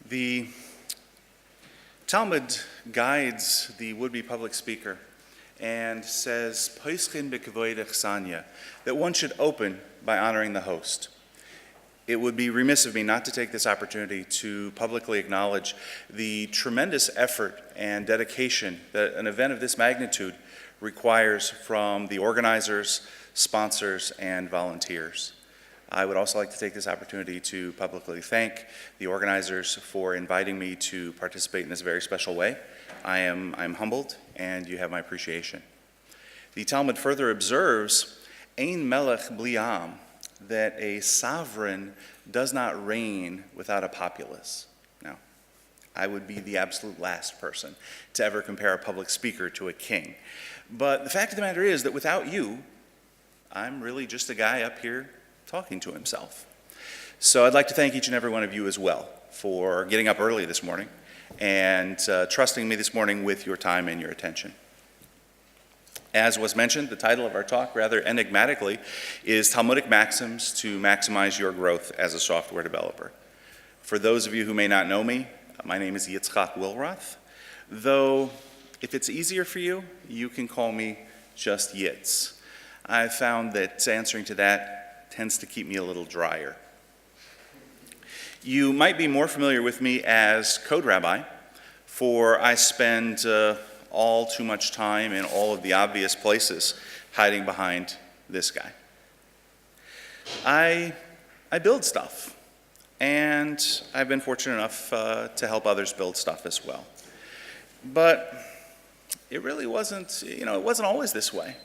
The Talmud guides the would-be public speaker and says, that one should open by honoring the host. It would be remiss of me not to take this opportunity to publicly acknowledge the tremendous effort and dedication that an event of this magnitude requires from the organizers, sponsors, and volunteers. I would also like to take this opportunity to publicly thank the organizers for inviting me to participate in this very special way. I'm humbled, and you have my appreciation. The Talmud further observes, Ein melech bli am, that a sovereign does not reign without a populace. Now, I would be the absolute last person to ever compare a public speaker to a king. But the fact of the matter is that without you, I'm really just a guy up here talking to himself. So I'd like to thank each and every one of you as well for getting up early this morning and trusting me this morning with your time and your attention. As was mentioned, the title of our talk, rather enigmatically, is Talmudic Maxims to Maximize Your Growth as a Software Developer. For those of you who may not know me, my name is Yitzchok Willroth, though if it's easier for you, you can call me just Yitz. I've found that answering to that tends to keep me a little drier. You might be more familiar with me as Code Rabbi, for I spend all too much time in all of the obvious places hiding behind this guy. I build stuff, and I've been fortunate enough to help others build stuff as well. But it really wasn't, it wasn't always this way.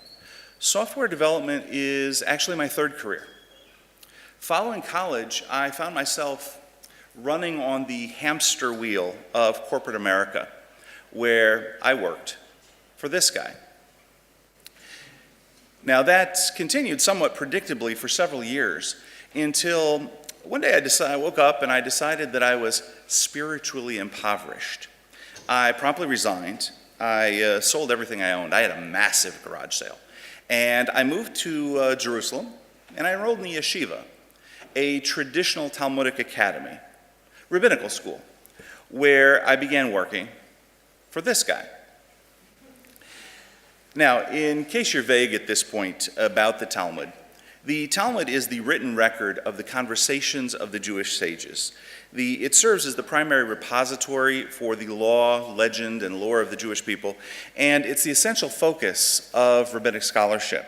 Software development is actually my third career. Following college, I found myself running on the hamster wheel of corporate America, where I worked for this guy. Now that continued somewhat predictably for several years until one day I woke up and I decided that I was spiritually impoverished. I promptly resigned. I sold everything I owned. I had a massive garage sale. And I moved to Jerusalem and I enrolled in the yeshiva, a traditional Talmudic academy, rabbinical school, where I began working for this guy. Now, in case you're vague at this point about the Talmud is the written record of the conversations of the Jewish sages. It serves as the primary repository for the law, legend, and lore of the Jewish people, and it's the essential focus of rabbinic scholarship.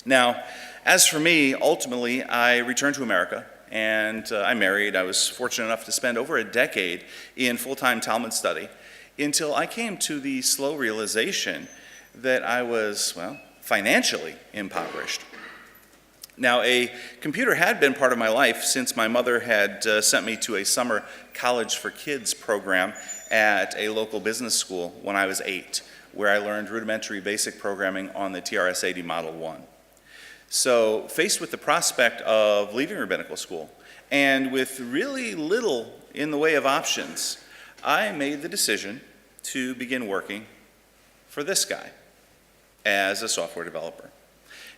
Now, as for me, ultimately, I returned to America, and I married. I was fortunate enough to spend over a decade in full-time Talmud study until I came to the slow realization that I was, financially impoverished. Now, a computer had been part of my life since my mother had sent me to a summer college for kids program at a local business school when I was 8, where I learned rudimentary basic programming on the TRS-80 Model 1. So, faced with the prospect of leaving rabbinical school, and with really little in the way of options, I made the decision to begin working for this guy as a software developer.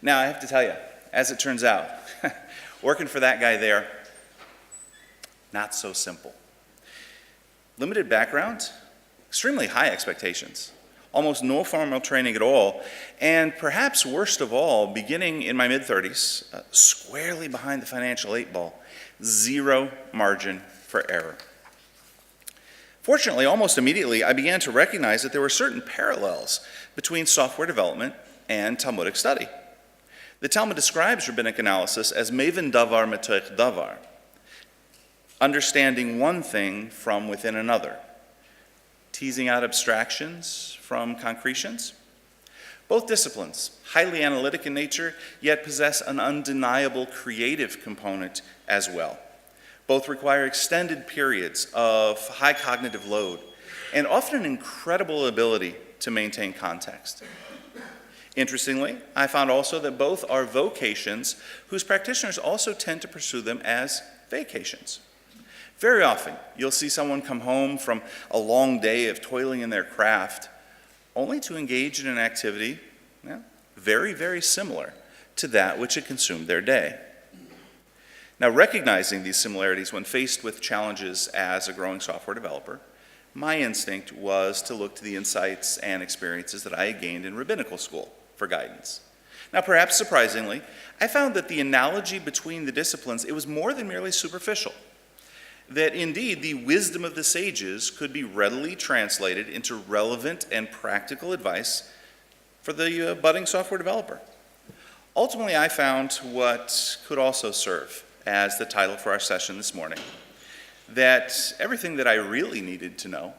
Now, I have to tell you, as it turns out, working for that guy there, not so simple. Limited background, extremely high expectations, almost no formal training at all, and perhaps worst of all, beginning in my mid-30s, squarely behind the financial 8-ball, zero margin for error. Fortunately, almost immediately, I began to recognize that there were certain parallels between software development and Talmudic study. The Talmud describes rabbinic analysis as maven davar metoich davar, understanding one thing from within another, teasing out abstractions from concretions. Both disciplines, highly analytic in nature, yet possess an undeniable creative component as well. Both require extended periods of high cognitive load and often an incredible ability to maintain context. Interestingly, I found also that both are vocations whose practitioners also tend to pursue them as vacations. Very often, you'll see someone come home from a long day of toiling in their craft only to engage in an activity very, very similar to that which had consumed their day. Now, recognizing these similarities when faced with challenges as a growing software developer, my instinct was to look to the insights and experiences that I had gained in rabbinical school for guidance. Now, perhaps surprisingly, I found that the analogy between the disciplines, it was more than merely superficial. That indeed the wisdom of the sages could be readily translated into relevant and practical advice for the budding software developer. Ultimately, I found what could also serve as the title for our session this morning, that everything that I really needed to know,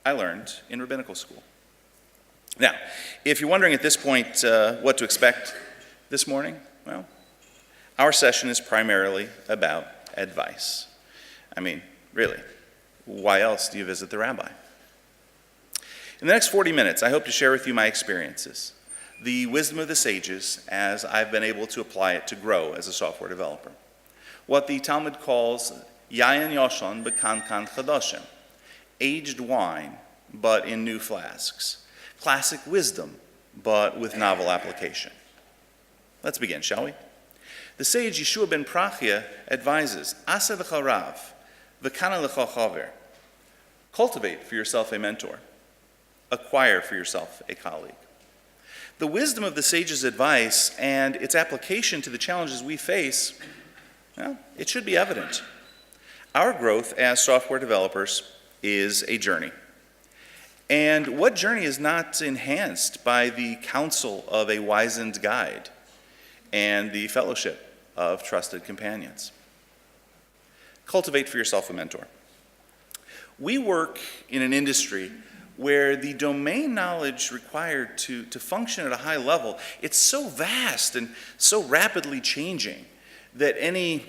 I learned in rabbinical school. Now, if you're wondering at this point what to expect this morning, well, our session is primarily about advice. I mean, really, why else do you visit the rabbi? In the next 40 minutes, I hope to share with you my experiences, the wisdom of the sages as I've been able to apply it to grow as a software developer. What the Talmud calls yayin yoshon b'kankan chadoshim, aged wine, but in new flasks. Classic wisdom, but with novel application. Let's begin, shall we? The sage Yeshua ben Prachia advises, Asa lecha rav, v'kana lecha chaver. Cultivate for yourself a mentor. Acquire for yourself a colleague. The wisdom of the sage's advice and its application to the challenges we face, well, it should be evident. Our growth as software developers is a journey. And what journey is not enhanced by the counsel of a wizened guide and the fellowship of trusted companions? Cultivate for yourself a mentor. We work in an industry where the domain knowledge required to function at a high level, it's so vast and so rapidly changing that any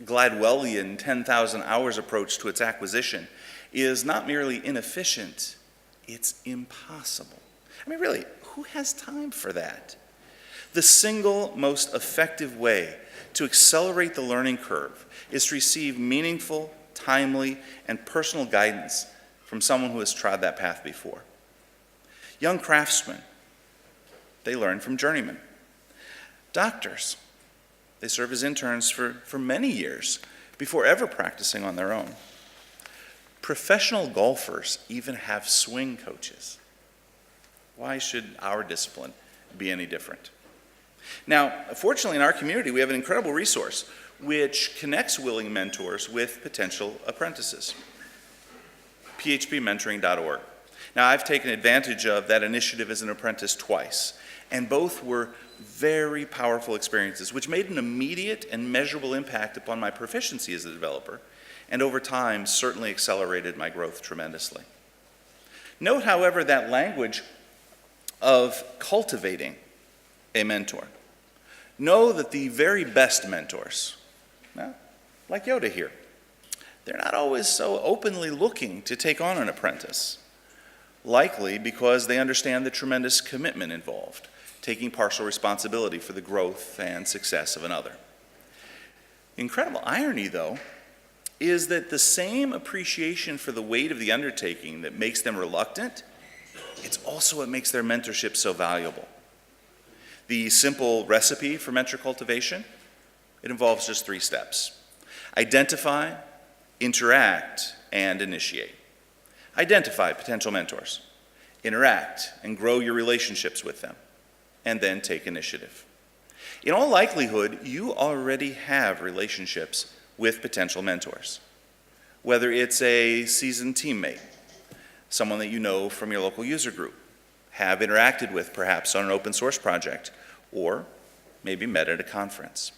Gladwellian 10,000 hours approach to its acquisition is not merely inefficient, it's impossible. I mean, really, who has time for that? The single most effective way to accelerate the learning curve is to receive meaningful, timely, and personal guidance from someone who has trod that path before. Young craftsmen, they learn from journeymen. Doctors, they serve as interns for many years before ever practicing on their own. Professional golfers even have swing coaches. Why should our discipline be any different? Now, fortunately in our community, we have an incredible resource which connects willing mentors with potential apprentices. phpmentoring.org. Now, I've taken advantage of that initiative as an apprentice twice, and both were very powerful experiences, which made an immediate and measurable impact upon my proficiency as a developer, and over time certainly accelerated my growth tremendously. Note, however, that language of cultivating a mentor. Know that the very best mentors, like Yoda here, they're not always so openly looking to take on an apprentice, likely because they understand the tremendous commitment involved, taking partial responsibility for the growth and success of another. Incredible irony, though, is that the same appreciation for the weight of the undertaking that makes them reluctant, it's also what makes their mentorship so valuable. The simple recipe for mentor cultivation, it involves just 3 steps. Identify, interact, and initiate. Identify potential mentors. Interact and grow your relationships with them. And then take initiative. In all likelihood, you already have relationships with potential mentors. Whether it's a seasoned teammate, someone that you know from your local user group, have interacted with perhaps on an open source project, or maybe met at a conference.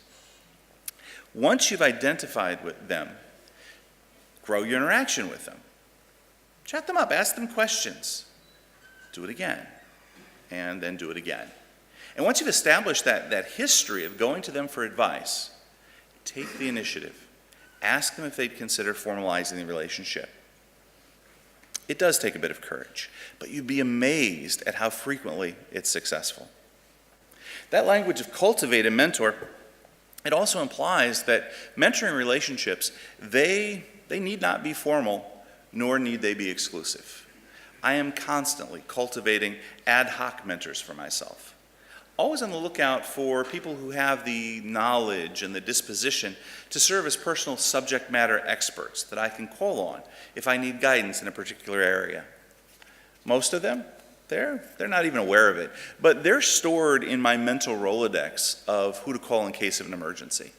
Once you've identified with them, grow your interaction with them. Chat them up, ask them questions. Do it again, and then do it again. And once you've established that history of going to them for advice, take the initiative. Ask them if they'd consider formalizing the relationship. It does take a bit of courage, but you'd be amazed at how frequently it's successful. That language of cultivate a mentor, it also implies that mentoring relationships, they need not be formal, nor need they be exclusive. I am constantly cultivating ad hoc mentors for myself. always on the lookout for people who have the knowledge and the disposition to serve as personal subject matter experts that I can call on if I need guidance in a particular area. Most of them, they're not even aware of it, but they're stored in my mental Rolodex of who to call in case of an emergency.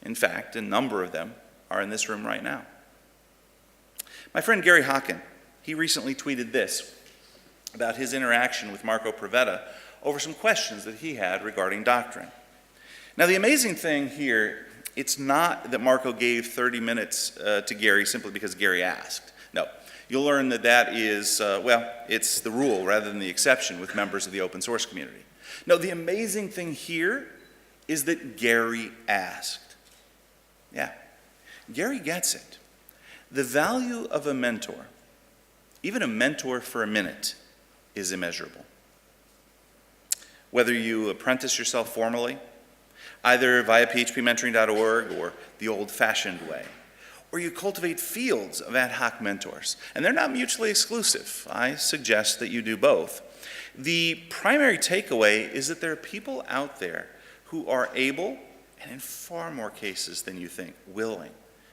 In fact, a number of them are in this room right now. My friend Gary Hocken, he recently tweeted this about his interaction with Marco Prevetta over some questions that he had regarding doctrine. Now, the amazing thing here, it's not that Marco gave 30 minutes to Gary simply because Gary asked. No, you'll learn that that is, it's the rule rather than the exception with members of the open source community. No, the amazing thing here is that Gary asked. Yeah, Gary gets it. The value of a mentor, even a mentor for a minute, is immeasurable. Whether you apprentice yourself formally, either via phpmentoring.org or the old-fashioned way, or you cultivate fields of ad hoc mentors, and they're not mutually exclusive. I suggest that you do both. The primary takeaway is that there are people out there who are able, and in far more cases than you think, willing,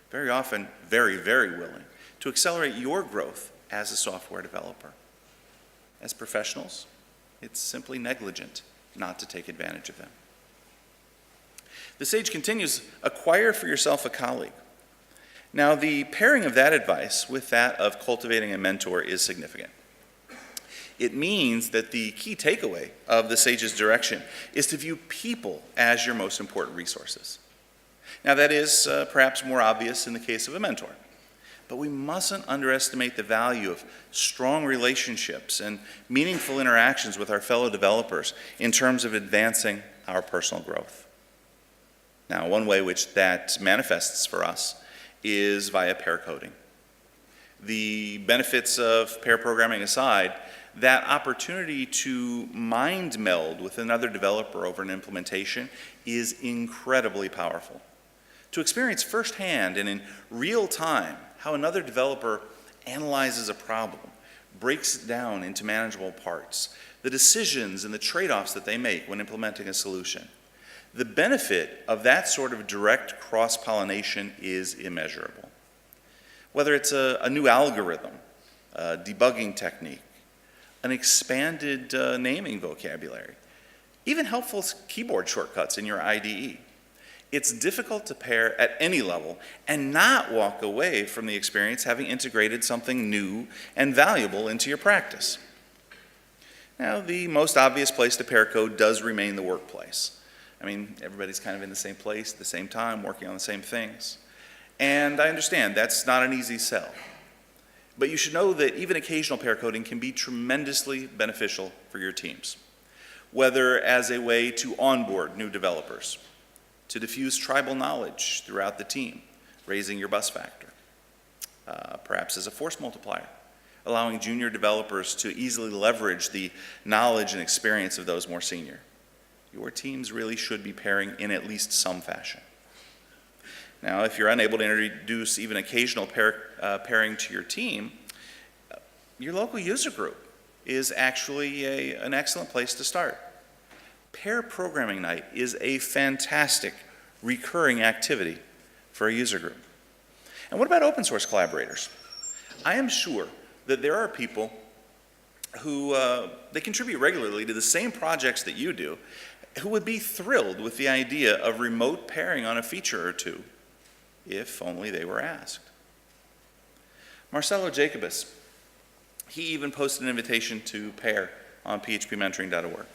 very often very, very willing, to accelerate your growth as a software developer. As professionals, it's simply negligent not to take advantage of them. The sage continues, acquire for yourself a colleague. Now, the pairing of that advice with that of cultivating a mentor is significant. It means that the key takeaway of the sage's direction is to view people as your most important resources. Now, that is perhaps more obvious in the case of a mentor. But we mustn't underestimate the value of strong relationships and meaningful interactions with our fellow developers in terms of advancing our personal growth. Now, one way which that manifests for us is via pair coding. The benefits of pair programming aside, that opportunity to mind meld with another developer over an implementation is incredibly powerful. To experience firsthand and in real time how another developer analyzes a problem, breaks it down into manageable parts, the decisions and the trade-offs that they make when implementing a solution. The benefit of that sort of direct cross-pollination is immeasurable. Whether it's a new algorithm, a debugging technique, an expanded naming vocabulary, even helpful keyboard shortcuts in your IDE. It's difficult to pair at any level and not walk away from the experience having integrated something new and valuable into your practice. Now, the most obvious place to pair code does remain the workplace. I mean, everybody's kind of in the same place at the same time, working on the same things. And I understand that's not an easy sell. But you should know that even occasional pair coding can be tremendously beneficial for your teams, whether as a way to onboard new developers, to diffuse tribal knowledge throughout the team, raising your bus factor, perhaps as a force multiplier, allowing junior developers to easily leverage the knowledge and experience of those more senior. Your teams really should be pairing in at least some fashion. Now, if you're unable to introduce even occasional pairing to your team, your local user group is actually an excellent place to start. Pair programming night is a fantastic recurring activity for a user group. And what about open source collaborators? I am sure that there are people who they contribute regularly to the same projects that you do, who would be thrilled with the idea of remote pairing on a feature or two, if only they were asked. Marcelo Jacobus, he even posted an invitation to pair on phpmentoring.org.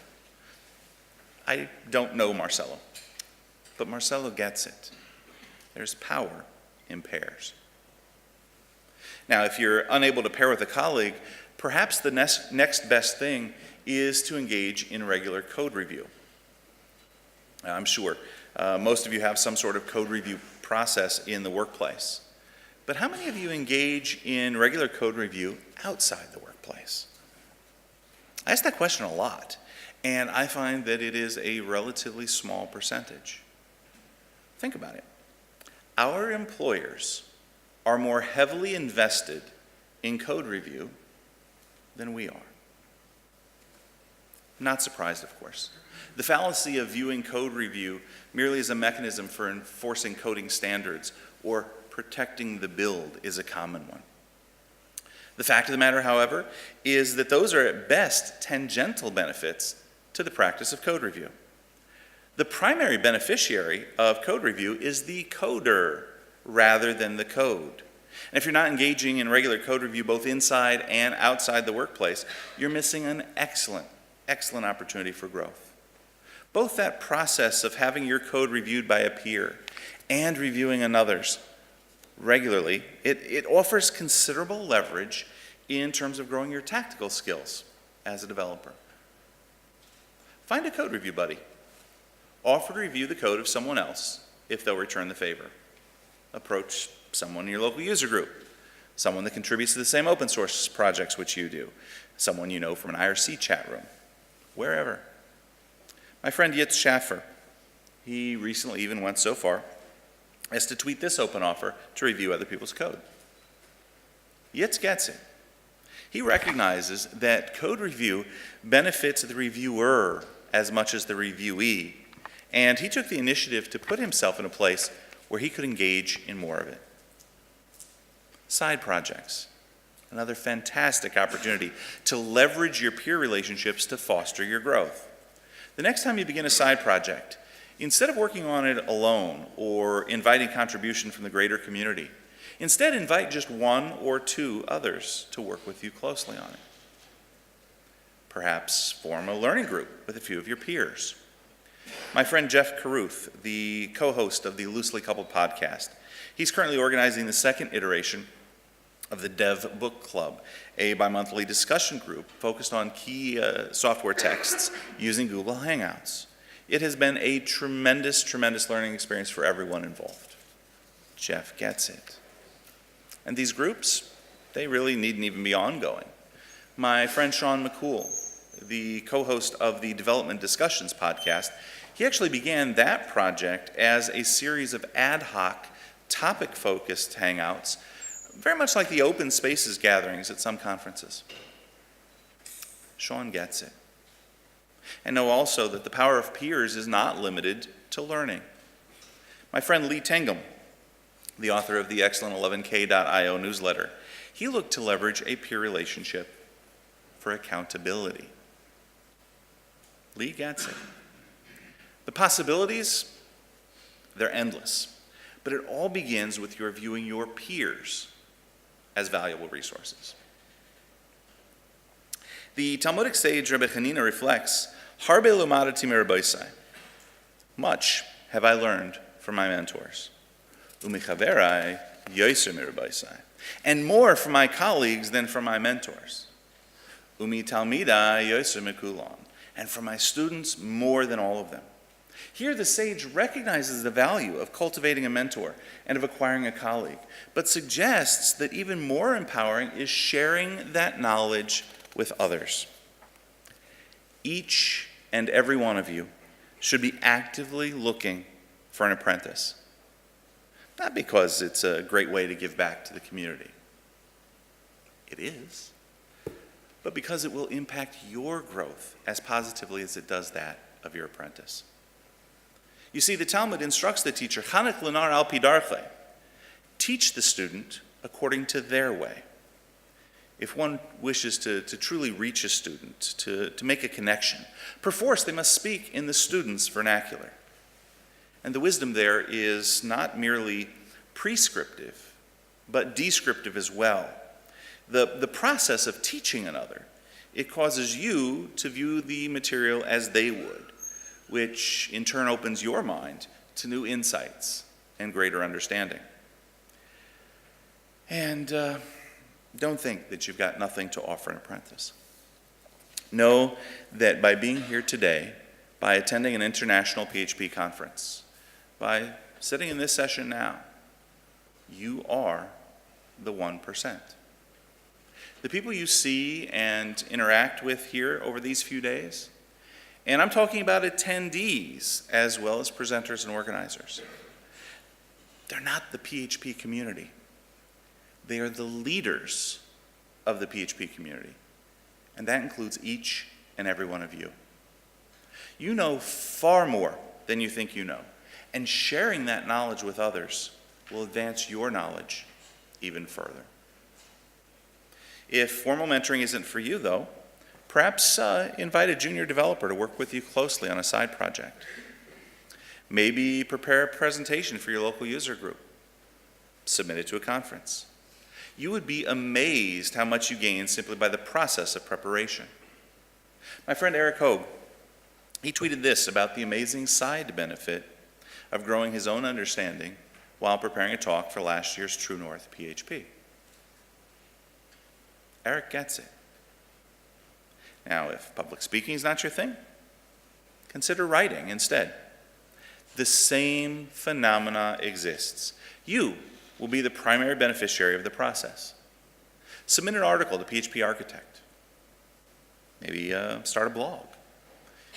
I don't know Marcelo, but Marcelo gets it. There's power in pairs. Now, if you're unable to pair with a colleague, perhaps the next best thing is to engage in regular code review. I'm sure most of you have some sort of code review process in the workplace. But how many of you engage in regular code review outside the workplace? I ask that question a lot, and I find that it is a relatively small percentage. Think about it. Our employers are more heavily invested in code review than we are. Not surprised, of course. The fallacy of viewing code review merely as a mechanism for enforcing coding standards or protecting the build is a common one. The fact of the matter, however, is that those are at best tangential benefits to the practice of code review. The primary beneficiary of code review is the coder rather than the code. And if you're not engaging in regular code review both inside and outside the workplace, you're missing an excellent opportunity for growth. Both that process of having your code reviewed by a peer and reviewing another's regularly, it offers considerable leverage in terms of growing your tactical skills as a developer. Find a code review buddy. Offer to review the code of someone else if they'll return the favor. Approach someone in your local user group, someone that contributes to the same open source projects which you do, someone you know from an IRC chat room, wherever. My friend Yitzchok, he recently even went so far as to tweet this open offer to review other people's code. Yitz gets it. He recognizes that code review benefits the reviewer as much as the reviewee, and he took the initiative to put himself in a place where he could engage in more of it. Side projects, another fantastic opportunity to leverage your peer relationships to foster your growth. The next time you begin a side project, instead of working on it alone or inviting contribution from the greater community, instead invite just one or two others to work with you closely on it. Perhaps form a learning group with a few of your peers. My friend Jeff Caruth, the co-host of the Loosely Coupled podcast, he's currently organizing the second iteration of the Dev Book Club, a bi-monthly discussion group focused on key software texts using Google Hangouts. It has been a tremendous learning experience for everyone involved. Jeff gets it. And these groups, they really needn't even be ongoing. My friend Sean McCool, the co-host of the Development Discussions podcast, he actually began that project as a series of ad hoc, topic-focused hangouts, very much like the open spaces gatherings at some conferences. Sean gets it. And know also that the power of peers is not limited to learning. My friend Lee Tengum, the author of the excellent 11k.io newsletter, he looked to leverage a peer relationship for accountability. Lee gets it. The possibilities, they're endless, but it all begins with your viewing your peers as valuable resources. The Talmudic sage Rabbi Hanina reflects, Harbe lumadati mirabaisai. Much have I learned from my mentors. Umichaverai yoser mirabaisai. And more from my colleagues than from my mentors. Umi talmidai yoser mikulan. And from my students more than all of them. Here the sage recognizes the value of cultivating a mentor and of acquiring a colleague, but suggests that even more empowering is sharing that knowledge with others. Each and every one of you should be actively looking for an apprentice. Not because it's a great way to give back to the community. It is. But because it will impact your growth as positively as it does that of your apprentice. You see, the Talmud instructs the teacher, Chanech l'nar al pi darchei. Teach the student according to their way. If one wishes to truly reach a student, to make a connection, perforce they must speak in the student's vernacular. And the wisdom there is not merely prescriptive, but descriptive as well. The process of teaching another, it causes you to view the material as they would, which in turn opens your mind to new insights and greater understanding. And don't think that you've got nothing to offer an apprentice. Know that by being here today, by attending an international PHP conference, by sitting in this session now, you are the 1%. The people you see and interact with here over these few days, and I'm talking about attendees as well as presenters and organizers, they're not the PHP community. They are the leaders of the PHP community, and that includes each and every one of you. You know far more than you think you know, and sharing that knowledge with others will advance your knowledge even further. If formal mentoring isn't for you, though, perhaps invite a junior developer to work with you closely on a side project. Maybe prepare a presentation for your local user group. Submit it to a conference. You would be amazed how much you gain simply by the process of preparation. My friend Eric Hogue, he tweeted this about the amazing side benefit of growing his own understanding while preparing a talk for last year's True North PHP. Eric gets it. Now, if public speaking is not your thing, consider writing instead. The same phenomena exists. You will be the primary beneficiary of the process. Submit an article to PHP Architect. Maybe start a blog.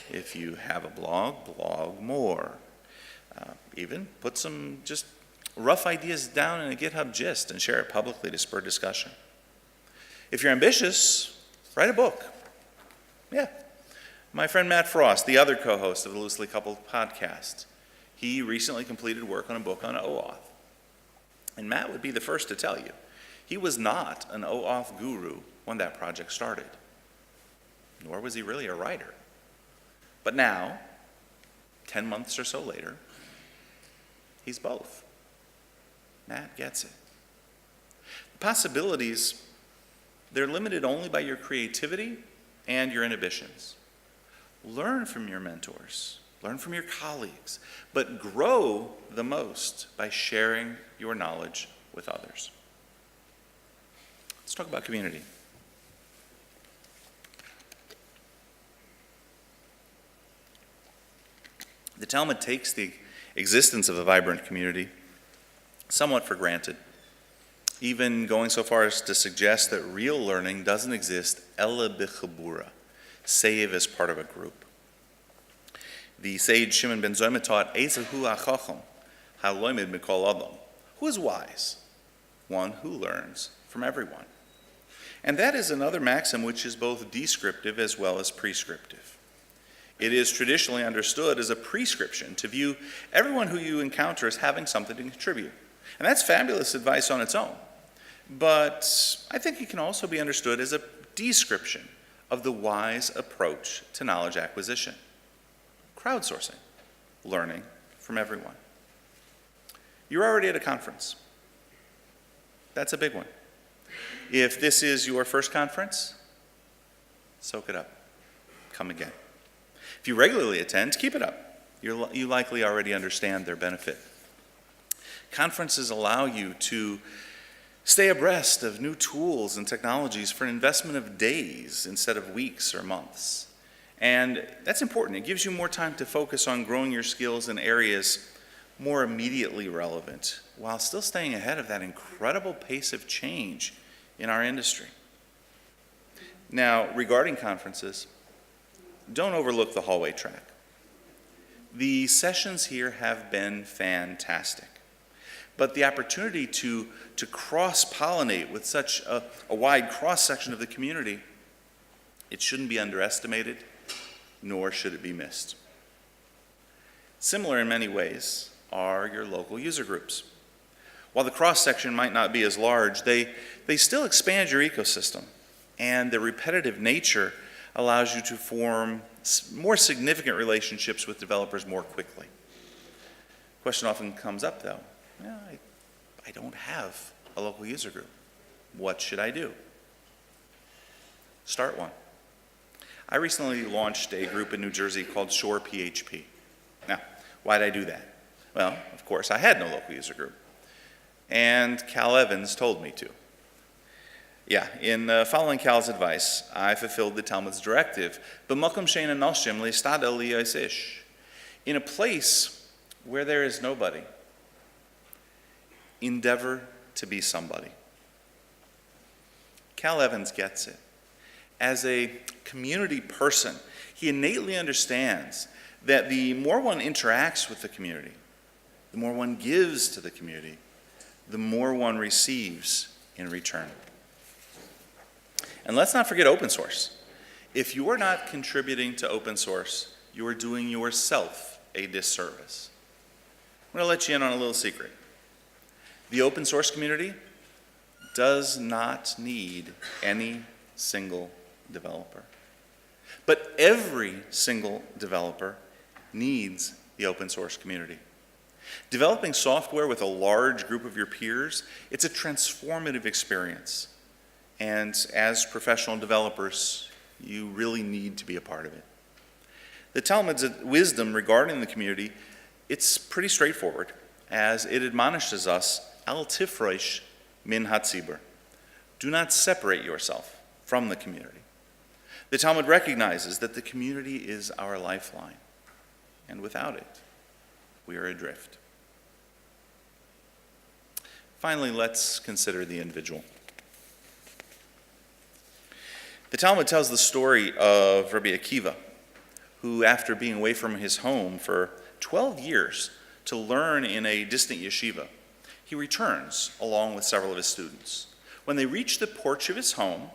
If you have a blog, blog more. Even put some just rough ideas down in a GitHub gist and share it publicly to spur discussion. If you're ambitious, write a book. Yeah. My friend Matt Frost, the other co-host of the Loosely Coupled podcast, he recently completed work on a book on OAuth. And Matt would be the first to tell you, he was not an OAuth guru when that project started, nor was he really a writer. But now, 10 months or so later, he's both. Matt gets it. The possibilities, they're limited only by your creativity and your inhibitions. Learn from your mentors, learn from your colleagues, but grow the most by sharing your knowledge with others. Let's talk about community. The Talmud takes the existence of a vibrant community somewhat for granted, even going so far as to suggest that real learning doesn't exist ela b'chabura, save as part of a group. The sage Shimon ben Zoma taught, Ezehu hachacham haloimid mikol adam. Who is wise? One who learns from everyone. And that is another maxim which is both descriptive as well as prescriptive. It is traditionally understood as a prescription to view everyone who you encounter as having something to contribute. And that's fabulous advice on its own. But I think it can also be understood as a description of the wise approach to knowledge acquisition. Crowdsourcing, learning from everyone. You're already at a conference. That's a big one. If this is your first conference, soak it up. Come again. If you regularly attend, keep it up. You likely already understand their benefit. Conferences allow you to stay abreast of new tools and technologies for an investment of days instead of weeks or months. And that's important. It gives you more time to focus on growing your skills in areas more immediately relevant while still staying ahead of that incredible pace of change in our industry. Now, regarding conferences, don't overlook the hallway track. The sessions here have been fantastic. But the opportunity to cross-pollinate with such a wide cross-section of the community, it shouldn't be underestimated, nor should it be missed. Similar in many ways are your local user groups. While the cross-section might not be as large, they still expand your ecosystem, and the repetitive nature allows you to form more significant relationships with developers more quickly. The question often comes up, though, I don't have a local user group. What should I do? Start one. I recently launched a group in New Jersey called Shore PHP. Now, why did I do that? Well, of course, I had no local user group. And Cal Evans told me to. Yeah, in following Cal's advice, I fulfilled the Talmud's directive, "B'makom she'ein anoshim le'istadel li'yosish." In a place where there is nobody, endeavor to be somebody. Cal Evans gets it. As a community person, he innately understands that the more one interacts with the community, the more one gives to the community, the more one receives in return. And let's not forget open source. If you are not contributing to open source, you are doing yourself a disservice. I'm going to let you in on a little secret. The open source community does not need any single developer. But every single developer needs the open source community. Developing software with a large group of your peers, it's a transformative experience. And as professional developers, you really need to be a part of it. The Talmud's wisdom regarding the community, it's pretty straightforward, as it admonishes us, al tifresh min hatzibur. Do not separate yourself from the community. The Talmud recognizes that the community is our lifeline, and without it, we are adrift. Finally, let's consider the individual. The Talmud tells the story of Rabbi Akiva, who, after being away from his home for 12 years to learn in a distant yeshiva, he returns along with several of his students. When they reach the porch of his home,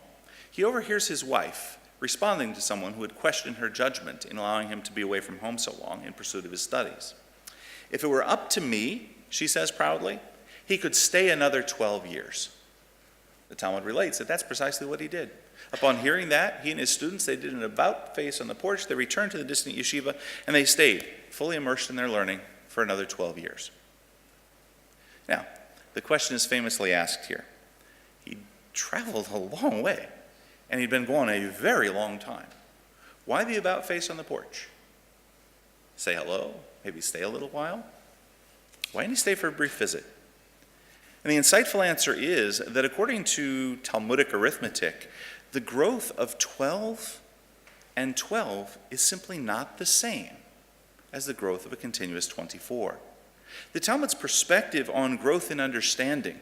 he overhears his wife responding to someone who had questioned her judgment in allowing him to be away from home so long in pursuit of his studies. If it were up to me, she says proudly, he could stay another 12 years. The Talmud relates that that's precisely what he did. Upon hearing that, he and his students, they did an about-face on the porch, they returned to the distant yeshiva, and they stayed, fully immersed in their learning, for another 12 years. Now, the question is famously asked here. He traveled a long way, and he'd been gone a very long time. Why the about-face on the porch? Say hello, maybe stay a little while? Why didn't he stay for a brief visit? And the insightful answer is that according to Talmudic arithmetic, the growth of 12 and 12 is simply not the same as the growth of a continuous 24. The Talmud's perspective on growth in understanding,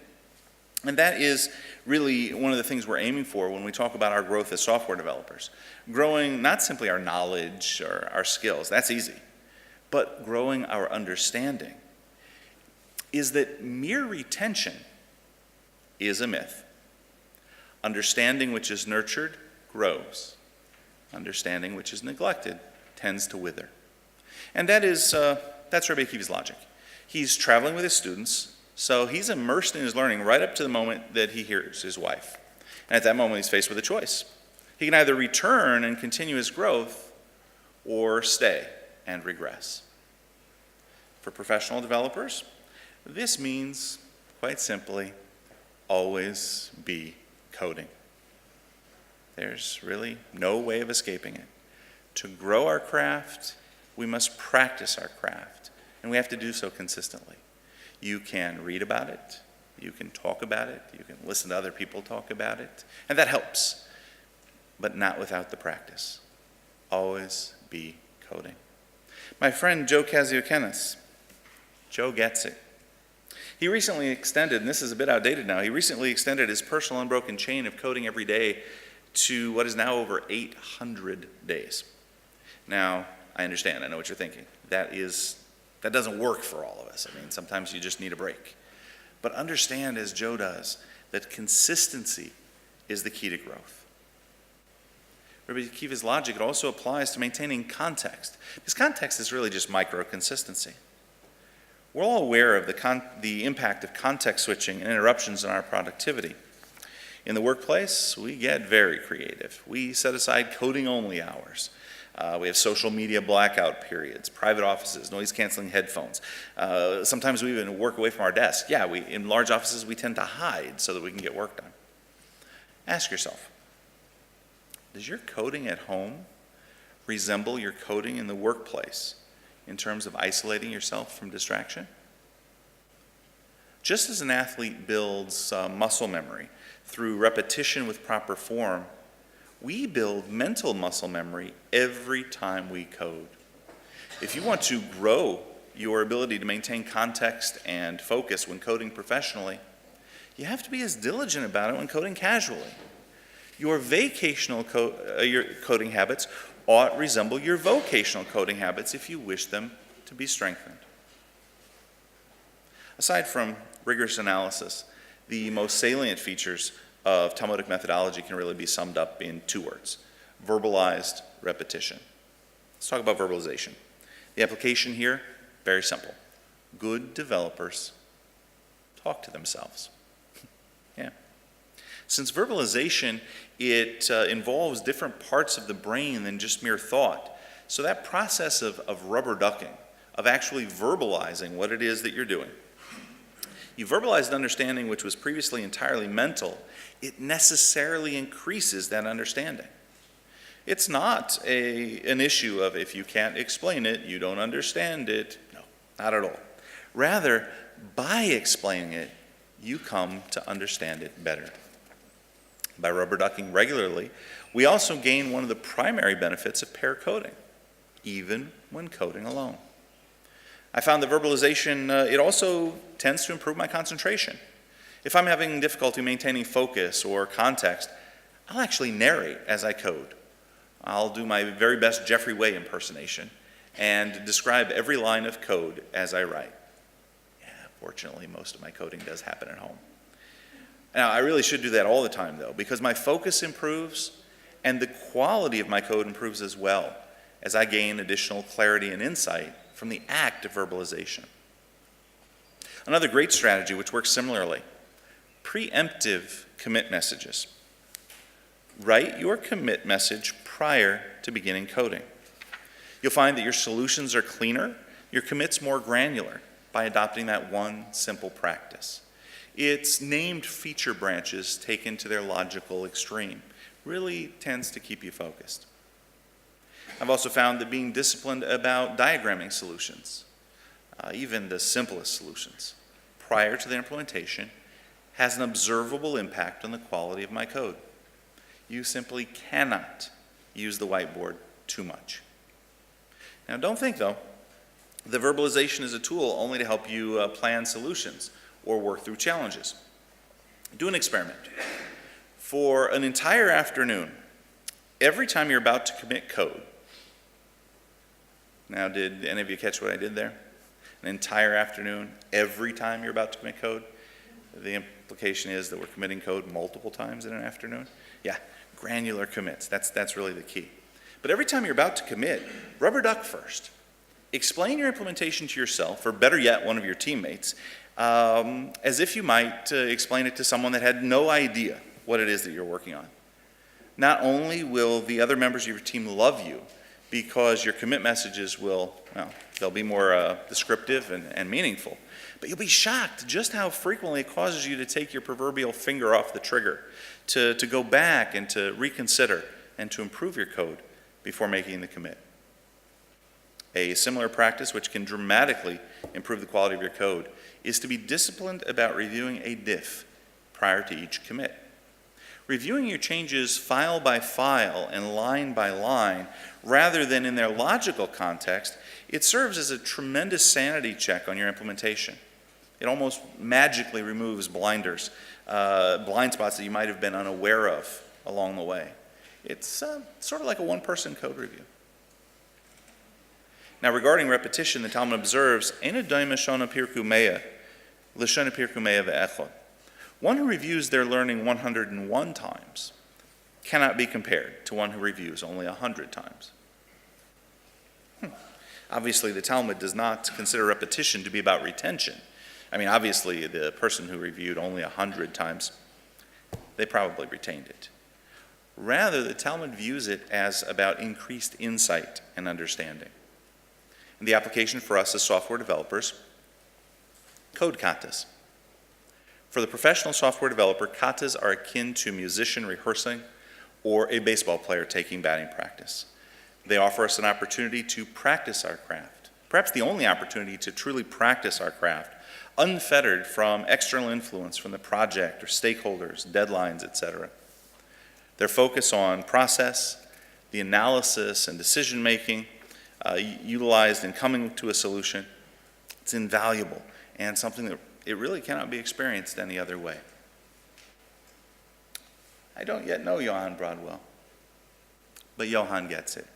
and that is really one of the things we're aiming for when we talk about our growth as software developers. Growing not simply our knowledge or our skills, that's easy, but growing our understanding, is that mere retention is a myth. Understanding which is nurtured grows. Understanding which is neglected tends to wither. And that's Rabbi Akiva's logic. He's traveling with his students, so he's immersed in his learning right up to the moment that he hears his wife. And at that moment, he's faced with a choice. He can either return and continue his growth, or stay and regress. For professional developers, this means, quite simply, always be coding. There's really no way of escaping it. To grow our craft, we must practice our craft, and we have to do so consistently. You can read about it, you can talk about it, you can listen to other people talk about it, and that helps, but not without the practice. Always be coding. My friend Joe Kaziokenis, Joe gets it. He recently extended, and this is a bit outdated now, he recently extended his personal unbroken chain of coding every day to what is now over 800 days. Now, I understand, I know what you're thinking. That doesn't work for all of us. I mean, sometimes you just need a break. But understand, as Joe does, that consistency is the key to growth. Rabbi Akiva's logic, it also applies to maintaining context, because context is really just micro-consistency. We're all aware of the impact of context switching and interruptions on our productivity. In the workplace, we get very creative. We set aside coding-only hours. We have social media blackout periods, private offices, noise-canceling headphones. Sometimes we even work away from our desk. Yeah, in large offices, we tend to hide so that we can get work done. Ask yourself, does your coding at home resemble your coding in the workplace in terms of isolating yourself from distraction? Just as an athlete builds muscle memory through repetition with proper form, we build mental muscle memory every time we code. If you want to grow your ability to maintain context and focus when coding professionally, you have to be as diligent about it when coding casually. Your vacational your coding habits ought resemble your vocational coding habits if you wish them to be strengthened. Aside from rigorous analysis, the most salient features of Talmudic methodology can really be summed up in two words: verbalized repetition. Let's talk about verbalization. The application here, very simple. Good developers talk to themselves. Yeah. Since verbalization, it involves different parts of the brain than just mere thought. So that process of rubber ducking, of actually verbalizing what it is that you're doing. You verbalize an understanding which was previously entirely mental, it necessarily increases that understanding. It's not an issue of if you can't explain it, you don't understand it. No, not at all. Rather, by explaining it, you come to understand it better. By rubber ducking regularly, we also gain one of the primary benefits of pair coding, even when coding alone. I found that verbalization, it also tends to improve my concentration. If I'm having difficulty maintaining focus or context, I'll actually narrate as I code. I'll do my very best Jeffrey Way impersonation and describe every line of code as I write. Yeah, fortunately, most of my coding does happen at home. Now, I really should do that all the time, though, because my focus improves and the quality of my code improves as well as I gain additional clarity and insight from the act of verbalization. Another great strategy which works similarly, preemptive commit messages. Write your commit message prior to beginning coding. You'll find that your solutions are cleaner, your commits more granular by adopting that one simple practice. It's named feature branches taken to their logical extreme. Really tends to keep you focused. I've also found that being disciplined about diagramming solutions, even the simplest solutions, prior to their implementation, has an observable impact on the quality of my code. You simply cannot use the whiteboard too much. Now, don't think, though, that verbalization is a tool only to help you plan solutions or work through challenges. Do an experiment. For an entire afternoon, every time you're about to commit code, now, did any of you catch what I did there? An entire afternoon, every time you're about to commit code? The implication is that we're committing code multiple times in an afternoon? Yeah, granular commits. That's really the key. But every time you're about to commit, rubber duck first. Explain your implementation to yourself, or better yet, one of your teammates, as if you might explain it to someone that had no idea what it is that you're working on. Not only will the other members of your team love you, because your commit messages will, well, they'll be more descriptive and meaningful. But you'll be shocked just how frequently it causes you to take your proverbial finger off the trigger, to go back and to reconsider and to improve your code before making the commit. A similar practice which can dramatically improve the quality of your code is to be disciplined about reviewing a diff prior to each commit. Reviewing your changes file by file and line by line, rather than in their logical context, it serves as a tremendous sanity check on your implementation. It almost magically removes blinders, blind spots that you might have been unaware of along the way. It's sort of like a one-person code review. Now, regarding repetition, the Talmud observes, "Ein adayim shana pirku mea, l'shana pirku mea ve'echad." One who reviews their learning 101 times cannot be compared to one who reviews only 100 times. Obviously, the Talmud does not consider repetition to be about retention. I mean, obviously, the person who reviewed only 100 times, they probably retained it. Rather, the Talmud views it as about increased insight and understanding. And the application for us as software developers, code katas. For the professional software developer, katas are akin to a musician rehearsing or a baseball player taking batting practice. They offer us an opportunity to practice our craft, perhaps the only opportunity to truly practice our craft, unfettered from external influence from the project or stakeholders, deadlines, etc. Their focus on process, the analysis and decision-making utilized in coming to a solution, it's invaluable and something that it really cannot be experienced any other way. I don't yet know Johann Broadwell, but Johann gets it.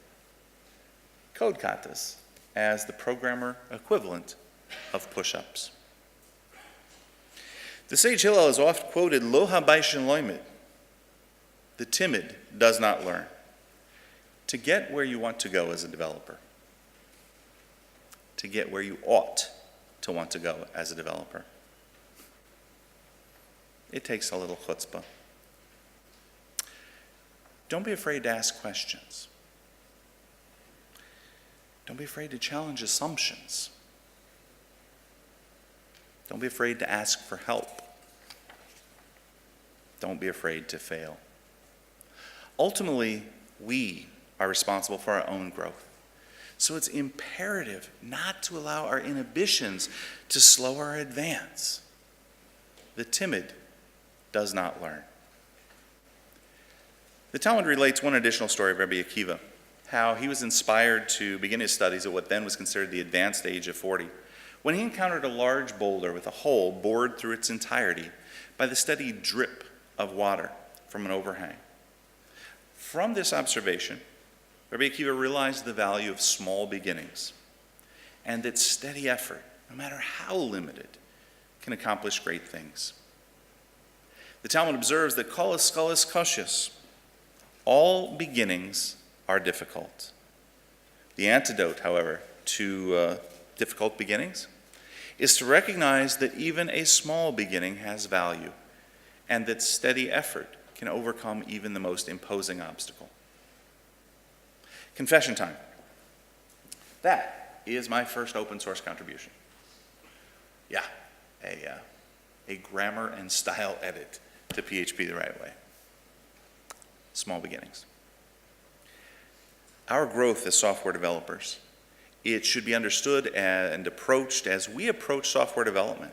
Code katas as the programmer equivalent of push-ups. The sage Hillel is oft quoted, "Lo habaishin loimid." The timid does not learn. to get where you want to go as a developer, to get where you ought to want to go as a developer, it takes a little chutzpah. Don't be afraid to ask questions. Don't be afraid to challenge assumptions. Don't be afraid to ask for help. Don't be afraid to fail. Ultimately, we are responsible for our own growth. So it's imperative not to allow our inhibitions to slow our advance. The timid does not learn. The Talmud relates one additional story of Rabbi Akiva, how he was inspired to begin his studies at what then was considered the advanced age of 40, when he encountered a large boulder with a hole bored through its entirety by the steady drip of water from an overhang. From this observation, Rabbi Akiva realized the value of small beginnings and that steady effort, no matter how limited, can accomplish great things. The Talmud observes that kol haskalas koshios, all beginnings are difficult. The antidote, however, to difficult beginnings is to recognize that even a small beginning has value and that steady effort can overcome even the most imposing obstacle. Confession time. That is my first open source contribution. Yeah, a grammar and style edit to PHP the right way. Small beginnings. Our growth as software developers, it should be understood and approached as we approach software development.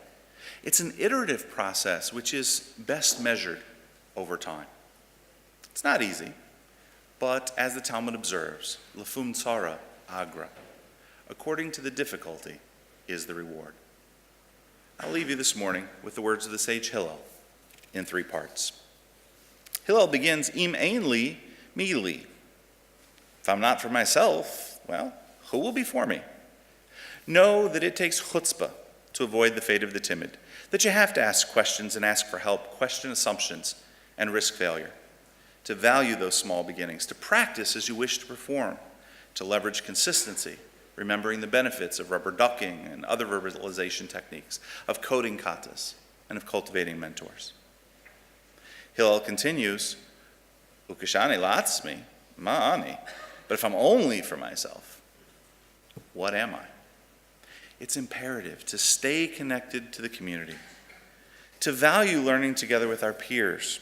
It's an iterative process which is best measured over time. It's not easy, but as the Talmud observes, lefum tzara agra, according to the difficulty is the reward. I'll leave you this morning with the words of the sage Hillel in 3 parts. Hillel begins, im ein li, mi li. If I'm not for myself, well, who will be for me? Know that it takes chutzpah to avoid the fate of the timid, that you have to ask questions and ask for help, question assumptions, and risk failure, to value those small beginnings, to practice as you wish to perform, to leverage consistency, remembering the benefits of rubber ducking and other verbalization techniques, of coding katas, and of cultivating mentors. Hillel continues, ukashani latzmi, ma'ani. But if I'm only for myself, what am I? It's imperative to stay connected to the community, to value learning together with our peers,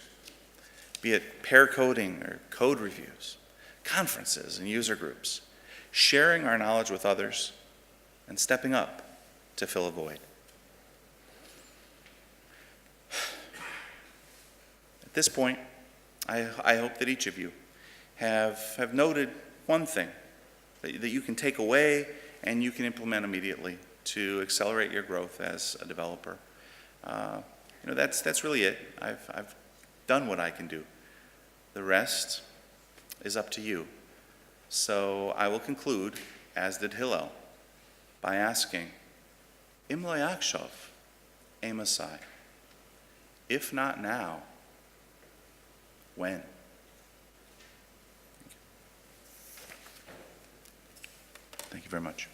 be it pair coding or code reviews, conferences and user groups, sharing our knowledge with others, and stepping up to fill a void. At this point, I hope that each of you have noted one thing that you can take away and you can implement immediately to accelerate your growth as a developer. That's really it. I've done what I can do. The rest is up to you. So I will conclude, as did Hillel, by asking, Im lo yakshov, emasai. If not now, when? Thank you very much.